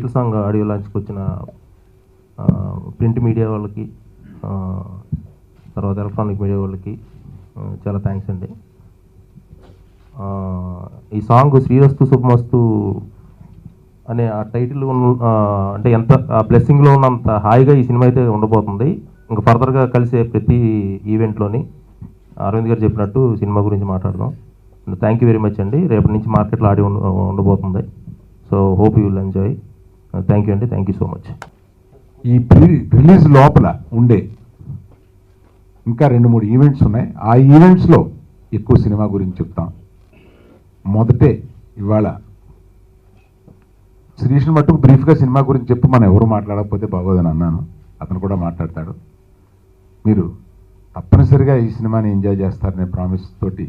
Title song audio లాంచ్కి వచ్చిన print media వాళ్ళకి, తర్వాత ఎలక్ట్రానిక్ మీడియా వాళ్ళకి చాలా థ్యాంక్స్ అండి. ఈ సాంగ్ శ్రీరస్తు శుభమస్తు అనే ఆ టైటిల్ అంటే ఎంత ఆ బ్లెస్సింగ్లో ఉన్నంత హాయిగా ఈ సినిమా అయితే ఉండబోతుంది. ఇంకా ఫర్దర్గా కలిసే ప్రతి ఈవెంట్లోని అరవింద్ గారు చెప్పినట్టు సినిమా గురించి మాట్లాడదాం. థ్యాంక్ యూ వెరీ మచ్ అండి. రేపటి నుంచి మార్కెట్లో ఆడి ఉండబోతుంది. So hope you will enjoy. Thank you అండి. Thank you so much. ఈ రిలీజ్ లోపల ఉండే ఇంకా 2-3 ఈవెంట్స్ ఉన్నాయి. ఆ ఈవెంట్స్లో ఎక్కువ సినిమా గురించి చెప్తాం. మొదటే ఇవాళ శ్రీష్ని మట్టుకు బ్రీఫ్గా సినిమా గురించి చెప్పి మనం ఎవరు మాట్లాడకపోతే బాగోదని అన్నాను. అతను కూడా మాట్లాడతాడు. మీరు తప్పనిసరిగా ఈ సినిమాని ఎంజాయ్ చేస్తారనే ప్రామిస్ తోటి